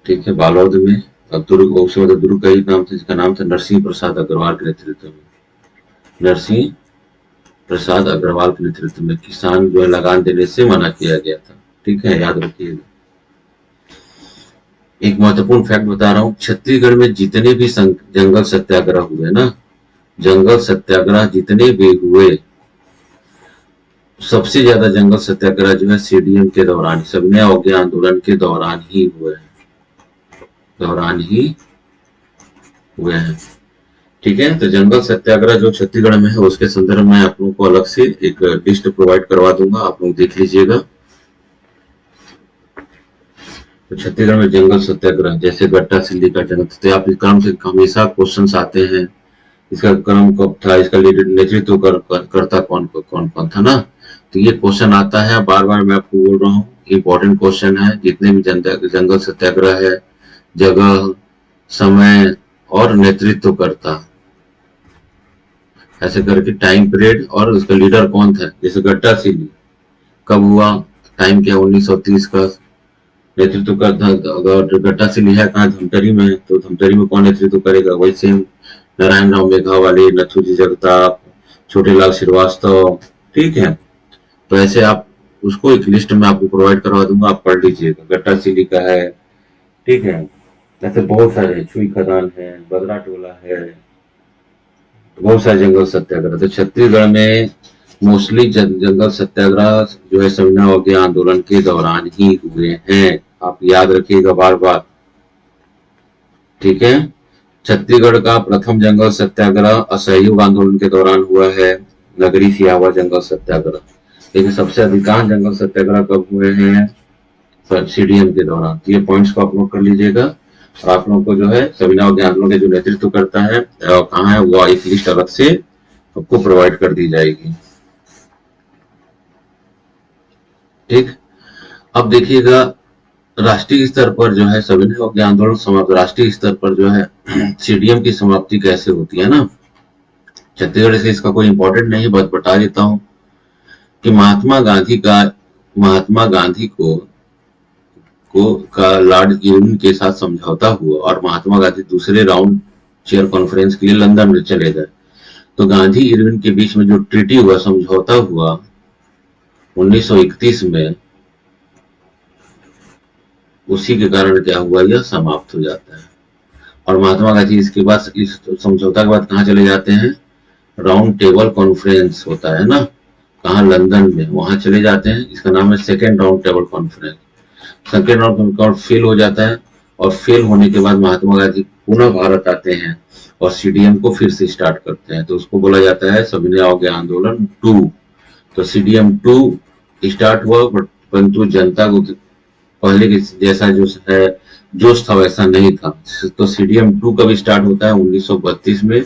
ठीक है, बालोद में। अब दुर्ग दुर्ग का ही नाम था, जिसका नाम था नरसिंह प्रसाद अग्रवाल के नेतृत्व में। नरसिंह प्रसाद अग्रवाल के नेतृत्व में किसान जो है लगान देने से मना किया गया था। ठीक है, याद रखिएगा। एक महत्वपूर्ण फैक्ट बता रहा हूँ, छत्तीसगढ़ में जितने भी जंगल सत्याग्रह हुए ना, जंगल सत्याग्रह जितने भी हुए, सबसे ज्यादा जंगल सत्याग्रह जो है सीडीएम के दौरान, सविनय अवज्ञा आंदोलन के दौरान ही हुए हैं, दौरान ही हुए हैं। ठीक है, तो जंगल सत्याग्रह जो छत्तीसगढ़ में है उसके संदर्भ में आप लोगों को अलग से एक लिस्ट प्रोवाइड करवा दूंगा, आप लोग देख लीजिएगा। तो छत्तीसगढ़ में जंगल सत्याग्रह जैसे गट्टा सिल्ली का जन्म, तो आप इस क्रम से हमेशा क्वेश्चन आते हैं, इसका क्रम कब था, इसका नेतृत्व करता कौन कौन था ना। तो ये क्वेश्चन आता है, बार बार मैं आपको बोल रहा हूँ, इंपॉर्टेंट क्वेश्चन है। जितने भी जंगल सत्याग्रह है, जगह, समय और नेतृत्व करता, ऐसे करके टाइम पीरियड और उसका लीडर कौन था। जैसे गट्टा सिल्ली कब हुआ, टाइम क्या 1930 का, नेतृत्व का गट्टा सिल्ली है कहाँ, धमतरी में, तो धमतरी में कौन नेतृत्व करेगा, वही सेम नारायण राव मेघावाले, नथुजी जगताप, छोटेलाल श्रीवास्तव। ठीक है, तो ऐसे आप उसको एक लिस्ट में आपको प्रोवाइड करवा दूंगा, आप पढ़ लीजिएगा। गट्टा सिल्ली का है, ठीक है, ऐसे बहुत सारे, छुई खदान है, बदरा टोला है, बहुत सारे जंगल सत्याग्रह। तो छत्तीसगढ़ में मोस्टली जंगल सत्याग्रह जो है सविनय अवज्ञा आंदोलन के दौरान ही हुए हैं, आप याद रखिएगा बार बार। ठीक है, छत्तीसगढ़ का प्रथम जंगल सत्याग्रह असहयोग आंदोलन के दौरान हुआ है, नगरी सियावा जंगल सत्याग्रह। लेकिन सबसे अधिकांश जंगल सत्याग्रह कब हुए हैं, सीडीएम के दौरान। ये पॉइंट्स को आप नोट कर लीजिएगा, और आप लोगों को जो है सविनय अवज्ञा आंदोलन के जो नेतृत्व करता है और कहाँ है, वो एक लिस्ट अलग से आपको प्रोवाइड कर दी जाएगी। ठीक, अब देखिएगा राष्ट्रीय स्तर पर जो है सविनय अवज्ञा आंदोलन समाप्त, राष्ट्रीय स्तर पर जो है सीडीएम की समाप्ति कैसे होती है ना। छत्तीसगढ़ से इसका कोई इंपॉर्टेंट नहीं, बस बता देता हूं कि महात्मा गांधी को का लॉर्ड इरविन के साथ समझौता हुआ और महात्मा गांधी दूसरे राउंड चेयर कॉन्फ्रेंस के लिए लंदन में चले गए। तो गांधी इरविन के बीच में जो ट्रीटी हुआ, समझौता हुआ 1931 में, उसी के कारण क्या हुआ, यह समाप्त हो जाता है। और महात्मा गांधी इसके बाद, इस समझौता के बाद कहाँ चले जाते हैं, राउंड टेबल कॉन्फ्रेंस होता है ना, कहाँ, लंदन में, वहां चले जाते हैं। इसका नाम है second round table conference. Second round fail हो जाता है और फेल होने के बाद महात्मा गांधी पुनः भारत आते हैं और सीडीएम को फिर से स्टार्ट करते हैं। तो उसको बोला जाता है सविनय अवज्ञा आंदोलन 2। तो सीडीएम 2 स्टार्ट हुआ, बट परंतु जनता को पहले के जैसा जो है जोश था वैसा नहीं था। तो सीडीएम 2 कब स्टार्ट होता है, 1932 में।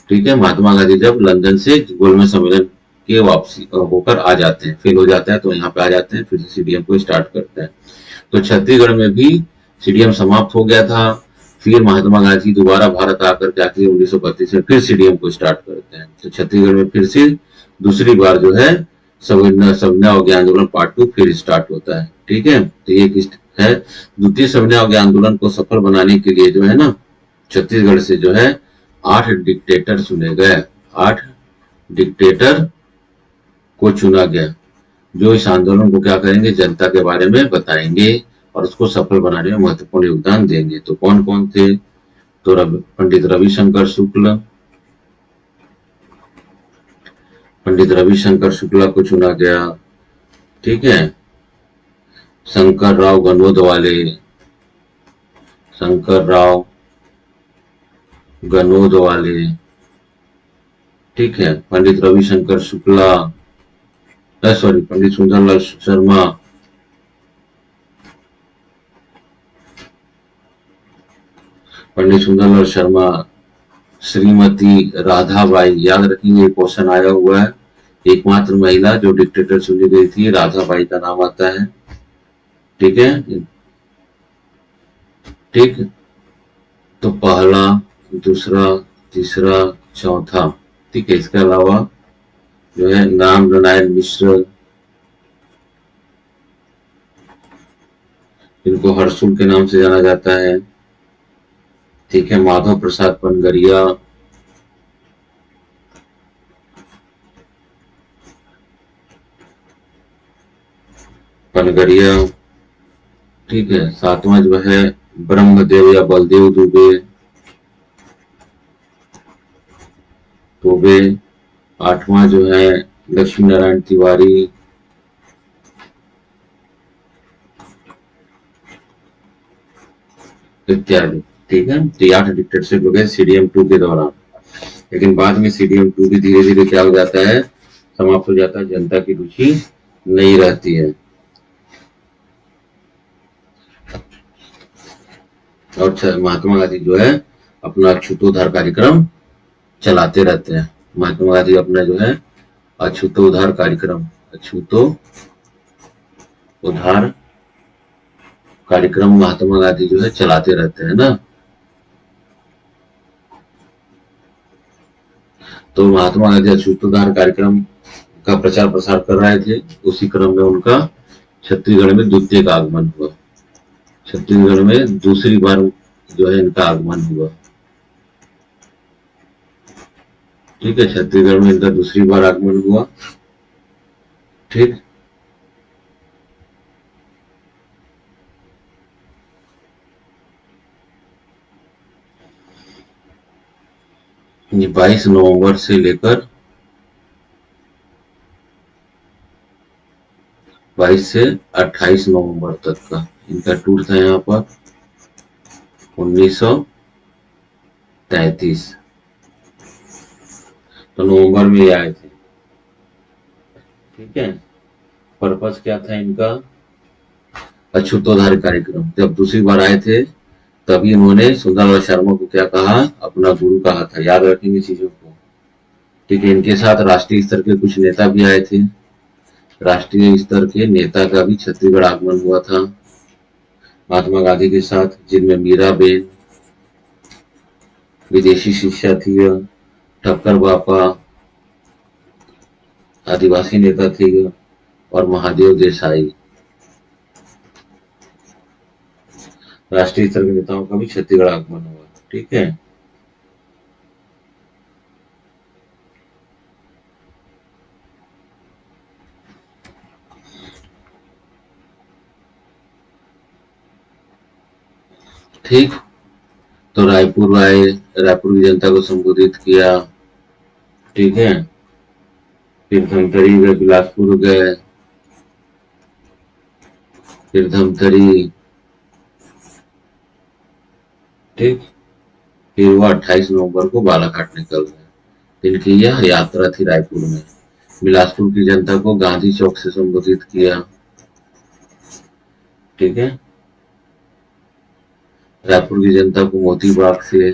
ठीक है, महात्मा गांधी जब लंदन से गोलमेज सम्मेलन के वापसी होकर आ जाते हैं, फेल हो जाता है तो यहाँ पे आ जाते हैं, फिर से सीडीएम को स्टार्ट करते हैं। तो छत्तीसगढ़ में भी सीडीएम समाप्त हो गया था, फिर महात्मा गांधी दोबारा भारत आकर के आखिर 1932 में फिर सीडीएम को स्टार्ट करते हैं। तो छत्तीसगढ़ में फिर से दूसरी बार जो है सविनय अवज्ञा आंदोलन पार्ट 2 फिर स्टार्ट होता है। ठीक है, तो ये है द्वितीय सविनय अवज्ञा आंदोलन को सफल बनाने के लिए जो है ना, छत्तीसगढ़ से जो है 8 डिक्टेटर चुने गए, 8 डिक्टेटर को चुना गया, जो इस आंदोलन को क्या करेंगे, जनता के बारे में बताएंगे और उसको सफल बनाने में महत्वपूर्ण योगदान देंगे। तो कौन कौन थे, तो पंडित रविशंकर शुक्ला, पंडित रविशंकर शुक्ला को चुना गया। ठीक है, शंकर राव गनोदवाले, शंकर राव गनोदवाले। ठीक है, पंडित रविशंकर शुक्ला, सॉरी, पंडित सुंदरलाल शर्मा, पंडित सुंदरलाल शर्मा, श्रीमती राधाबाई, याद रखेंगे क्वेश्चन आया हुआ है, एकमात्र महिला जो डिक्टेटर चुनी गई थी, राधाबाई का नाम आता है। ठीक है, ठीक, तो पहला, दूसरा, तीसरा, चौथा। ठीक है, इसके अलावा जो है नाम नारायण मिश्र, इनको हर्षुल के नाम से जाना जाता है। ठीक है, माधव प्रसाद पनगरिया, पनगरिया। ठीक है, सातवां जो है ब्रह्मदेव या बलदेव दुबे, दुबे। आठवां जो है लक्ष्मी नारायण तिवारी, इत्यादि। ठीक है, तो 8 डिक्टेटरशिप हो गए सीडीएम 2 के दौरान। लेकिन बाद में सीडीएम 2 भी धीरे धीरे क्या हो जाता है, समाप्त हो जाता है, जनता की रुचि नहीं रहती है। और महात्मा गांधी जो है अपना अछूतोद्धार कार्यक्रम चलाते रहते हैं। महात्मा गांधी अपना जो है अछूतोद्धार कार्यक्रम, अछूतोद्धार कार्यक्रम महात्मा गांधी जो है चलाते रहते हैं ना। तो महात्मा गांधी अछूतोद्धार कार्यक्रम का प्रचार प्रसार कर रहे थे, उसी क्रम में उनका छत्तीसगढ़ में द्वितीय का आगमन हुआ। छत्तीसगढ़ में दूसरी बार जो है इनका आगमन हुआ। ठीक है, छत्तीसगढ़ में इनका दूसरी बार आगमन हुआ। ठीक, ये 22 नवंबर से लेकर 22 से 28 नवंबर तक का इनका टूर था यहाँ पर 1933। तो नवंबर में ये आए थे। ठीक है, पर्पस क्या था इनका, अछूतोद्धार कार्यक्रम। जब दूसरी बार आए थे तभी उन्होंने सुंदरलाल शर्मा को क्या कहा, अपना गुरु कहा था। याद रखेंगे चीजों को। ठीक है, इनके साथ राष्ट्रीय स्तर के कुछ नेता भी आए थे। राष्ट्रीय स्तर के नेता का भी छत्तीसगढ़ आगमन हुआ था महात्मा गांधी के साथ, जिनमें मीराबेन, विदेशी शिक्षा थी, ठक्कर बापा, आदिवासी नेता थे, और महादेव देसाई। राष्ट्रीय स्तर के नेताओं का भी छत्तीसगढ़ आगमन हुआ। ठीक है, ठीक। तो रायपुर आए, रायपुर की जनता को संबोधित किया। ठीक है, फिर धमतरी गए, बिलासपुर गए, फिर धमतरी। ठीक, फिर वो 28 नवंबर को बालाघाट निकल गए। इनकी यह यात्रा थी रायपुर में। बिलासपुर की जनता को गांधी चौक से संबोधित किया। ठीक है, रायपुर की जनता को मोती बाग से।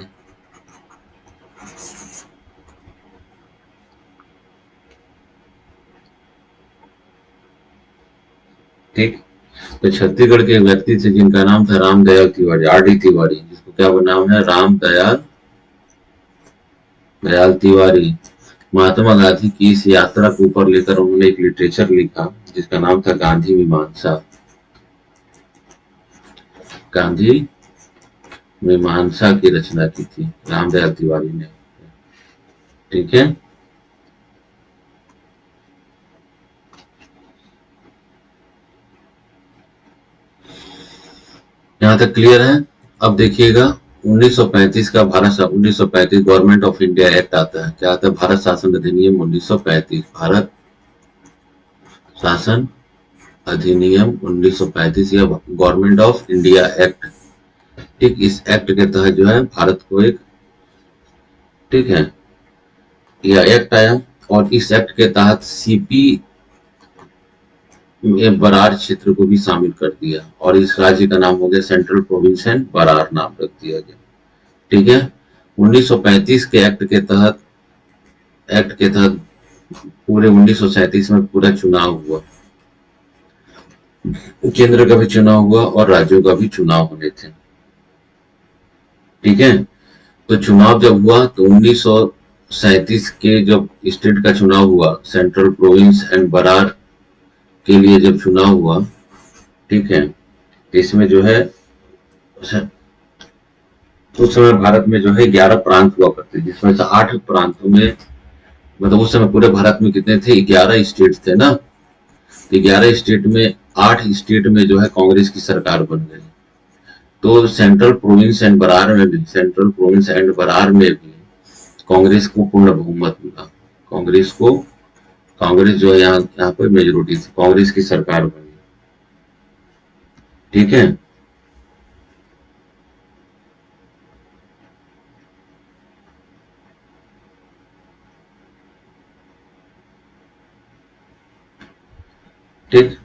ठीक, तो छत्तीसगढ़ के एक व्यक्ति थे जिनका नाम था रामदयाल तिवारी, RD तिवारी, जिसको क्या नाम है, रामदयाल दयाल तिवारी। महात्मा गांधी की इस यात्रा को ऊपर लेकर उन्होंने एक लिटरेचर लिखा जिसका नाम था गांधी मीमांसा। गांधी मीमांसा की रचना की थी रामदयाल तिवारी ने। ठीक है, यहां तक क्लियर है। अब देखिएगा 1935 का 1935 गवर्नमेंट ऑफ इंडिया एक्ट आता है। क्या आता है? भारत शासन अधिनियम 1935। भारत शासन अधिनियम 1935 या गवर्नमेंट ऑफ इंडिया एक्ट। ठीक, इस एक्ट के तहत जो है भारत को एक, ठीक है, यह एक्ट आया, और इस एक्ट के तहत सीपी में बरार क्षेत्र को भी शामिल कर दिया, और इस राज्य का नाम हो गया सेंट्रल प्रोविंस एंड बरार, नाम रख दिया गया। ठीक है, 1935 के एक्ट के तहत पूरे 1937 में पूरा चुनाव हुआ। केंद्र का भी चुनाव हुआ और राज्यों का भी चुनाव होने थे। ठीक है, तो चुनाव जब हुआ तो 1937 के जब स्टेट का चुनाव हुआ, सेंट्रल प्रोविंस एंड बरार के लिए जब चुनाव हुआ, ठीक है, इसमें जो है उस समय भारत में जो है 11 प्रांत हुआ करते, जिसमें से 8 प्रांतों में, मतलब उस समय पूरे भारत में कितने थे, 11 स्टेट थे ना। 11 स्टेट में 8 स्टेट में जो है कांग्रेस की सरकार बन गई। तो सेंट्रल प्रोविंस एंड बरार में भी कांग्रेस को पूर्ण बहुमत मिला। कांग्रेस को, कांग्रेस जो है यहाँ पर मेजोरिटी थी, कांग्रेस की सरकार बनी। ठीक है, ठीक।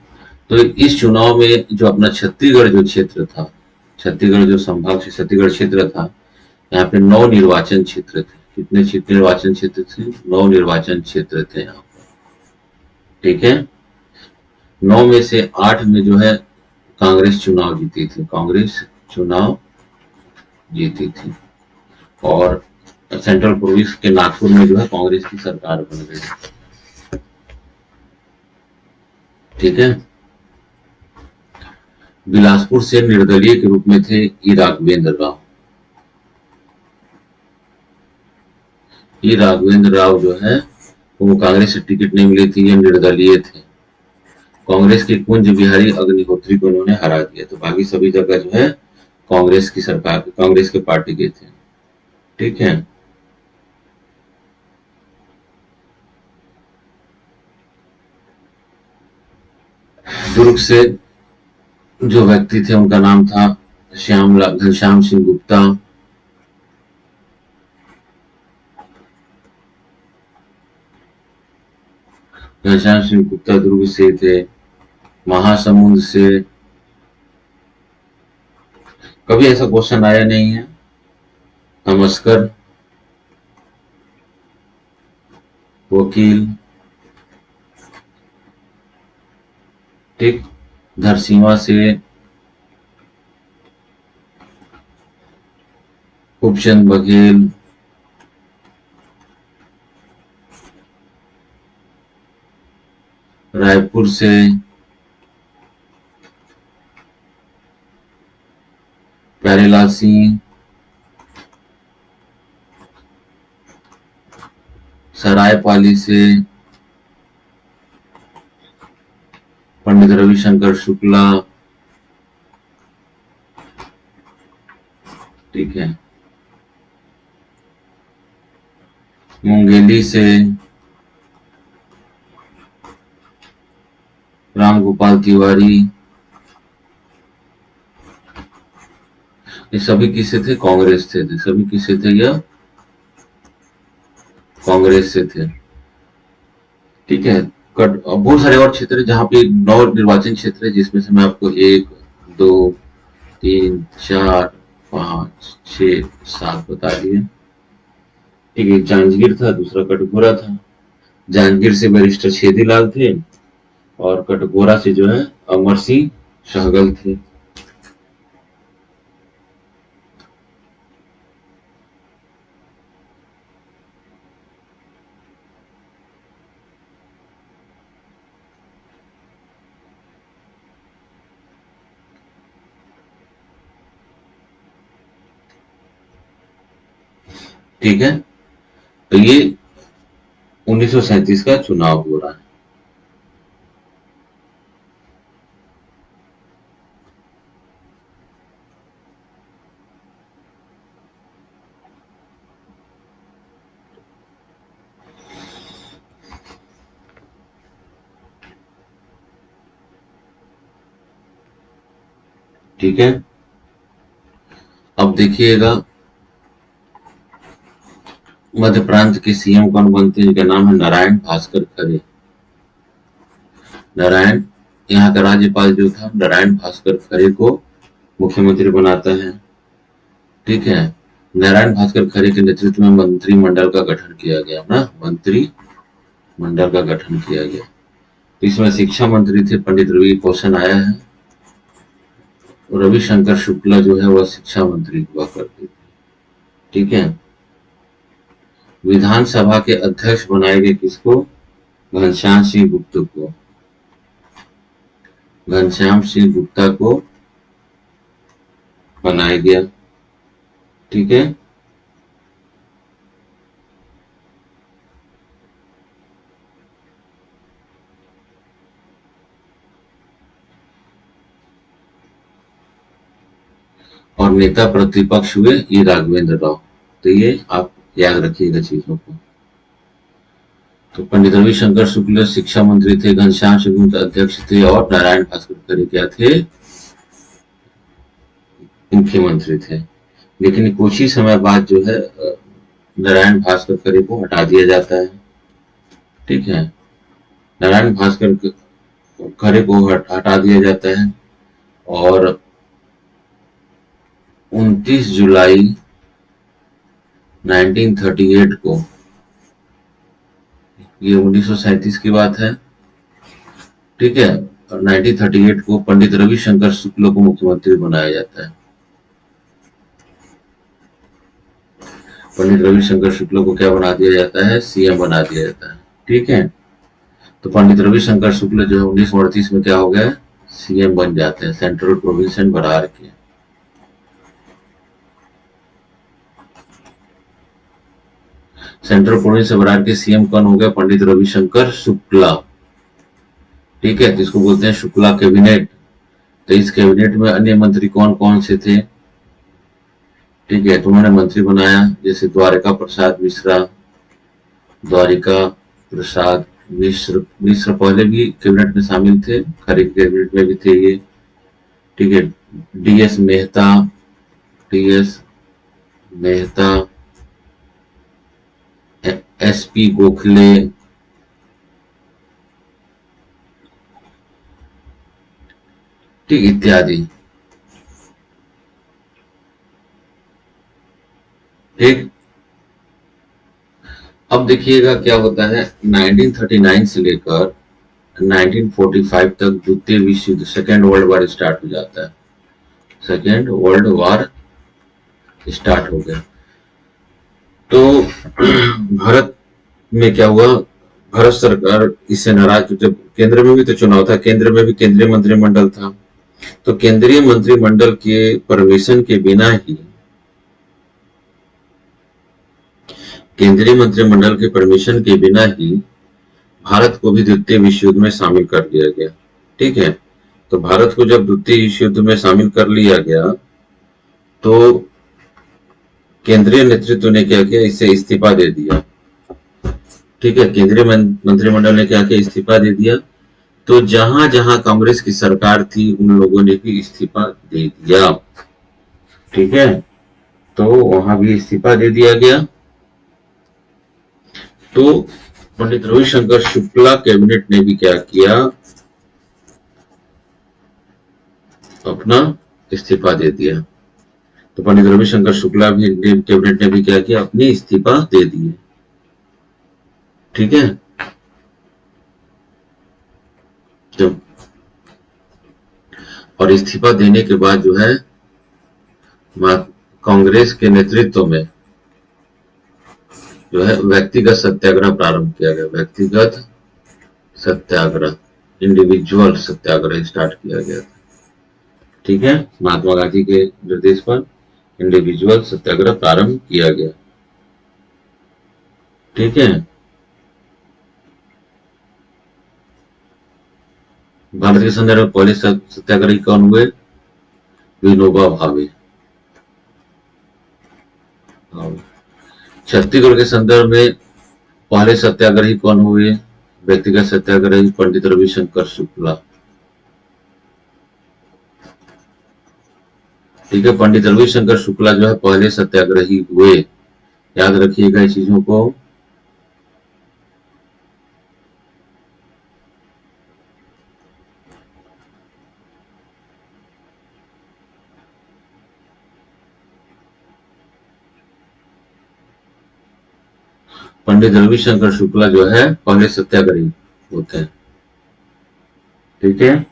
तो इस चुनाव में जो अपना छत्तीसगढ़ जो क्षेत्र था, छत्तीसगढ़ जो संभाग से छत्तीसगढ़ क्षेत्र था, यहाँ पे 9 निर्वाचन क्षेत्र थे। कितने निर्वाचन क्षेत्र थे? 9 निर्वाचन क्षेत्र थे यहाँ पर। ठीक है, 9 में से 8 में जो है कांग्रेस चुनाव जीती थी, कांग्रेस चुनाव जीती थी, और सेंट्रल प्रोविंस के नागपुर में जो है कांग्रेस की सरकार बन गई। ठीक है, बिलासपुर से निर्दलीय के रूप में थे ई राघवेंद्र राव। ई राघवेंद्र राव जो है वो कांग्रेस से टिकट नहीं मिली थी, ये निर्दलीय थे। कांग्रेस के कुंज बिहारी अग्निहोत्री को उन्होंने हरा दिया। तो बाकी सभी जगह जो है कांग्रेस की सरकार, कांग्रेस के पार्टी के थे। ठीक है, दुर्ग से जो व्यक्ति थे उनका नाम था घनश्याम सिंह गुप्ता। घनश्याम सिंह गुप्ता दुर्ग से थे। महासमुंद से कभी ऐसा क्वेश्चन आया नहीं है। नमस्कार, वकील, ठीक। धरसींवा से खूबचंद बघेल, रायपुर से प्यारेलाल सिंह, सरायपाली से पंडित रविशंकर शुक्ला, ठीक है। मुंगेली से राम गोपाल तिवारी। ये सभी किससे थे? कांग्रेस से थे। सभी किससे थे? यह कांग्रेस से थे, ठीक है। बहुत सारे और क्षेत्र है जहाँ पे 9 निर्वाचन क्षेत्र है, जिसमें से मैं आपको 1, 2, 3, 4, 5, 6, 7 बता दिए, ठीक है। जांजगीर था, दूसरा कटघोरा था। जांजगीर से बैरिस्टर छेदीलाल थे और कटघोरा से जो है अमर सिंह सहगल थे। ठीक है, तो ये 1937 का चुनाव हो रहा है। ठीक है, अब देखिएगा मध्य प्रांत के सीएम कौन बनते हैं? इनका नाम है नारायण भास्कर खरे। नारायण, यहाँ का राज्यपाल जो था नारायण भास्कर खरे को मुख्यमंत्री बनाता है, ठीक है। नारायण भास्कर खरे के नेतृत्व में मंत्रिमंडल का गठन किया गया ना, मंत्रिमंडल का गठन किया गया। तो इसमें शिक्षा मंत्री थे पंडित रवि कौशन आया है, रविशंकर शुक्ला जो है वह शिक्षा मंत्री हुआ करते थे, ठीक है। विधानसभा के अध्यक्ष बनाए गए किसको? घनश्याम सिंह गुप्ता को। घनश्याम सिंह गुप्ता को बनाया गया, ठीक है। और नेता प्रतिपक्ष हुए ये राघवेंद्र राव। तो ये आप याद रखिएगा चीजों को। तो पंडित रविशंकर शुक्ल शिक्षा मंत्री थे, घनश्याम सिंह गुप्ता अध्यक्ष थे और नारायण भास्कर खरे क्या थे? मुख्यमंत्री थे। लेकिन कुछ ही समय बाद जो है नारायण भास्कर खरे को हटा दिया जाता है, ठीक है। नारायण भास्कर खरे को हटा दिया जाता है और 29 जुलाई 1938 को, ये 1937 की बात है, ठीक है। और 1938 को पंडित रविशंकर शुक्ल को मुख्यमंत्री बनाया जाता है। पंडित रविशंकर शुक्ल को क्या बना दिया जाता है? सीएम बना दिया जाता है, ठीक है। तो पंडित रविशंकर शुक्ल जो है 1938 में क्या हो गया? सीएम बन जाते हैं सेंट्रल प्रोविंस एंड बरार के। सेंट्रल प्रोविंस बरार के सीएम कौन हो गया? पंडित रविशंकर शुक्ला, ठीक है। तो इसको बोलते हैं शुक्ला कैबिनेट। तो इस कैबिनेट में अन्य मंत्री कौन कौन से थे? ठीक है, तो उन्होंने मंत्री बनाया जैसे द्वारिका प्रसाद मिश्रा, द्वारिका प्रसाद मिश्र। मिश्र पहले भी कैबिनेट में शामिल थे, खरे कैबिनेट में भी थे ये, ठीक है। DS Mehta, DS Mehta, SP Gokhale, ठीक, इत्यादि, ठीक। अब देखिएगा क्या होता है, 1939 से लेकर 1945 तक द्वितीय विश्व युद्ध, सेकेंड वर्ल्ड वार स्टार्ट हो जाता है। सेकेंड वर्ल्ड वार स्टार्ट हो गया। तो भारत में क्या हुआ, भारत सरकार इससे नाराज, जब केंद्र में भी तो चुनाव था, केंद्र में भी केंद्रीय मंत्रिमंडल था, तो केंद्रीय मंत्रिमंडल के परमिशन के बिना ही, केंद्रीय मंत्रिमंडल के परमिशन के बिना ही भारत को भी द्वितीय विश्व युद्ध में शामिल कर दिया गया। ठीक है, तो भारत को जब द्वितीय विश्व युद्ध में शामिल कर लिया गया तो केंद्रीय नेतृत्व ने क्या किया, इससे इस्तीफा दे दिया। ठीक है, केंद्रीय मंत्रिमंडल ने क्या किया, इस्तीफा दे दिया। तो जहां जहां कांग्रेस की सरकार थी उन लोगों ने भी इस्तीफा दे दिया। ठीक है, तो वहां भी इस्तीफा दे दिया गया। तो पंडित रविशंकर शुक्ला कैबिनेट ने भी क्या किया, अपना इस्तीफा दे दिया। तो पंडित रविशंकर शुक्ला भी कैबिनेट ने भी क्या किया, अपनी इस्तीफा दे दिए। ठीक है, जब और इस्तीफा देने के बाद जो है कांग्रेस के नेतृत्व में जो है व्यक्तिगत सत्याग्रह प्रारंभ किया गया। व्यक्तिगत सत्याग्रह, इंडिविजुअल सत्याग्रह स्टार्ट किया गया था। ठीक है, महात्मा गांधी के निर्देश पर इंडिविजुअल सत्याग्रह प्रारंभ किया गया। ठीक है, भारत के संदर्भ में पहले सत्याग्रही कौन हुए, विनोबा भावे। छत्तीसगढ़ के संदर्भ में पहले सत्याग्रही कौन हुए, व्यक्तिगत सत्याग्रही पंडित रविशंकर शुक्ला। ठीक है, पंडित रविशंकर शुक्ला जो है पहले सत्याग्रही हुए, याद रखिएगा इस चीजों को। पंडित रविशंकर शुक्ला जो है पहले सत्याग्रही होते हैं। ठीक है,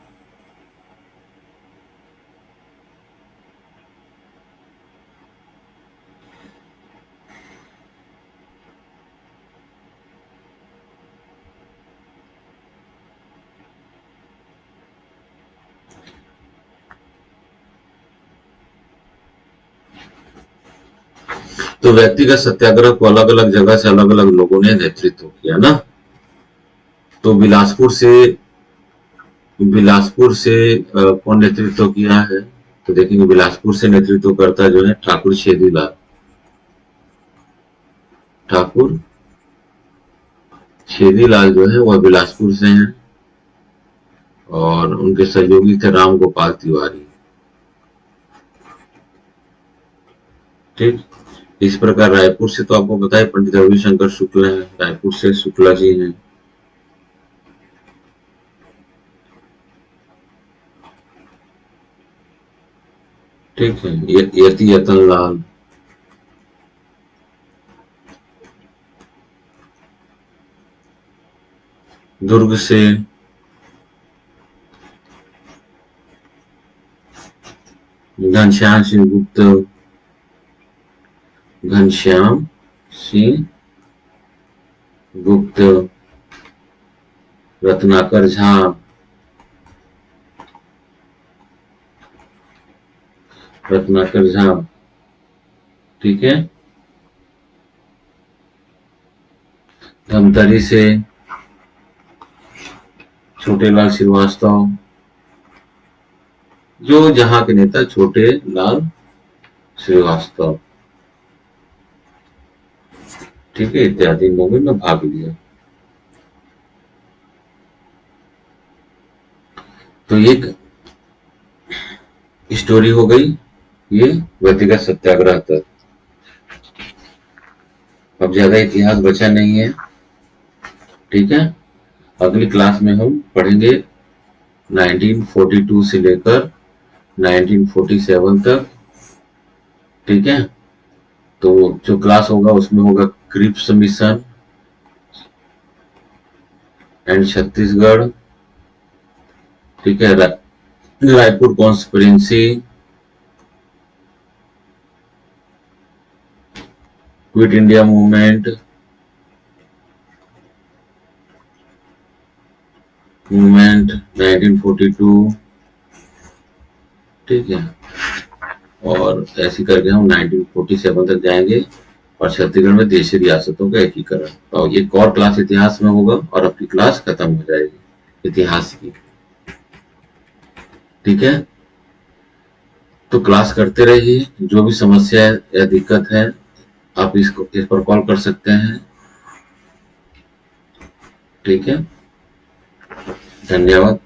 तो व्यक्तिगत सत्याग्रह को अलग अलग जगह से अलग अलग लोगों ने नेतृत्व किया ना। तो बिलासपुर से कौन नेतृत्व किया है, तो देखेंगे बिलासपुर से नेतृत्व करता जो है ठाकुर छेदीलाल। ठाकुर छेदीलाल जो है वह बिलासपुर से हैं और उनके सहयोगी थे राम गोपाल तिवारी। ठीक, इस प्रकार रायपुर से तो आपको बताया पंडित रविशंकर शुक्ला है, रायपुर से शुक्ला जी हैं। ठीक है, यति यतन लाल। दुर्ग से घनश्याम सिंह गुप्त, घनश्याम सिंह गुप्त, रत्नाकर झा, रत्नाकर झा। ठीक है, धमतरी से छोटे लाल श्रीवास्तव, जो जहां के नेता छोटे लाल श्रीवास्तव। ठीक है, इत्यादि लोगों ने भाग लिया। तो एक स्टोरी हो गई ये व्यक्तिगत सत्याग्रह तक। अब ज्यादा इतिहास बचा नहीं है। ठीक है, अगली क्लास में हम पढ़ेंगे 1942 से लेकर 1947 तक। ठीक है, तो जो क्लास होगा उसमें होगा क्रिप्स मिशन, एंड छत्तीसगढ़, ठीक है, Raipur conspiracy, quit India movement, 1942, ठीक है, और ऐसे करके हम 1947 तक जाएंगे और छत्तीसगढ़ में देशी रियासतों का एकीकरण। तो ये और क्लास इतिहास में होगा और अपनी क्लास खत्म हो जाएगी इतिहास की, ठीक है। तो क्लास करते रहिए, जो भी समस्या या दिक्कत है आप इस पर कॉल कर सकते हैं, ठीक है। धन्यवाद।